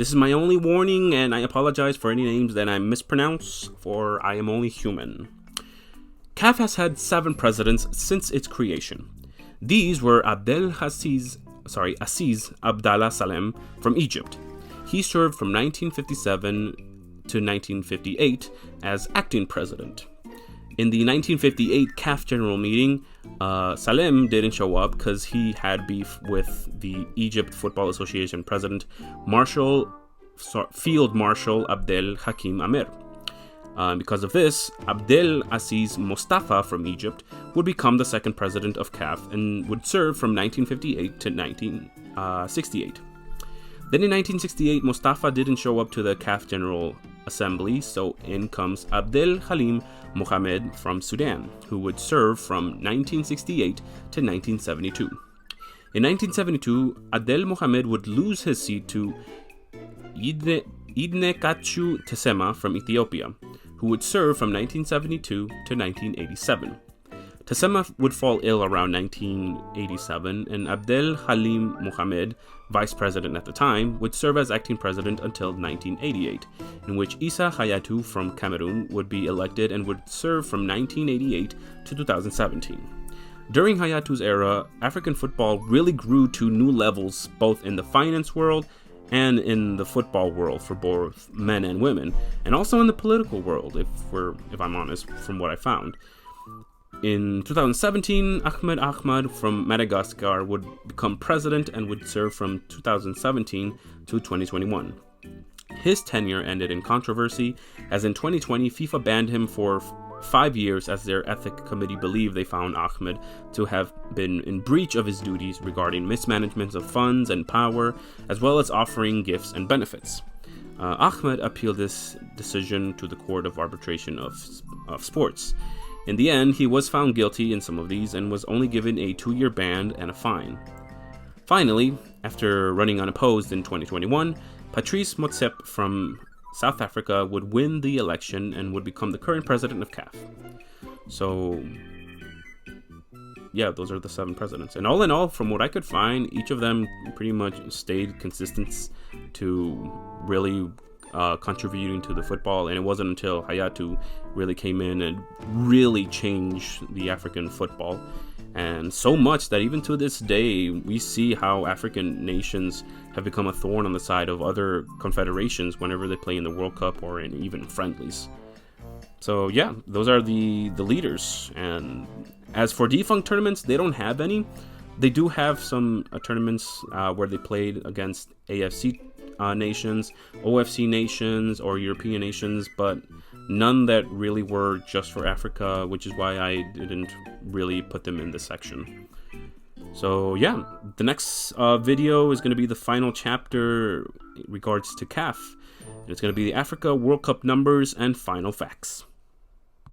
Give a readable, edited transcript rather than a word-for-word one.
This is my only warning, and I apologize for any names that I mispronounce, for I am only human. CAF has had 7 presidents since its creation. These were Aziz Abdallah Salem from Egypt. He served from 1957 to 1958 as acting president. In the 1958 CAF General Meeting, Salem didn't show up because he had beef with the Egypt Football Association president, Field Marshal Abdel Hakim Amer. Because of this, Abdel Aziz Mustafa from Egypt would become the second president of CAF and would serve from 1958 to 1968. Then in 1968, Mustafa didn't show up to the CAF General Assembly, so in comes Abdel Halim Mohamed from Sudan, who would serve from 1968 to 1972. In 1972, Abdel Mohamed would lose his seat to Idnekachu Tesema from Ethiopia, who would serve from 1972 to 1987. Tesema would fall ill around 1987, and Abdel Halim Mohamed, vice president at the time, would serve as acting president until 1988, in which Issa Hayatou from Cameroon would be elected and would serve from 1988 to 2017. During Hayatou's era, African football really grew to new levels both in the finance world and in the football world for both men and women, and also in the political world, if I'm honest, from what I found. In 2017, Ahmed from Madagascar would become president and would serve from 2017 to 2021. His tenure ended in controversy, as in 2020, FIFA banned him for 5 years as their ethics committee believed they found Ahmed to have been in breach of his duties regarding mismanagement of funds and power, as well as offering gifts and benefits. Ahmed appealed this decision to the Court of Arbitration of Sports. In the end, he was found guilty in some of these and was only given a 2-year ban and a fine. Finally, after running unopposed in 2021, Patrice Motsepe from South Africa would win the election and would become the current president of CAF. So, yeah, those are the 7 presidents. And all in all, from what I could find, each of them pretty much stayed consistent to really contributing to the football, and it wasn't until Hayatou really came in and really changed the African football, and so much that even to this day we see how African nations have become a thorn on the side of other confederations whenever they play in the World Cup or in even friendlies. So yeah, those are the leaders. And as for defunct tournaments, they don't have any. They do have some tournaments where they played against AFC nations, OFC nations, or European nations, but none that really were just for Africa, which is why I didn't really put them in this section. So yeah, the next video is going to be the final chapter in regards to CAF. It's going to be the Africa World Cup numbers and final facts.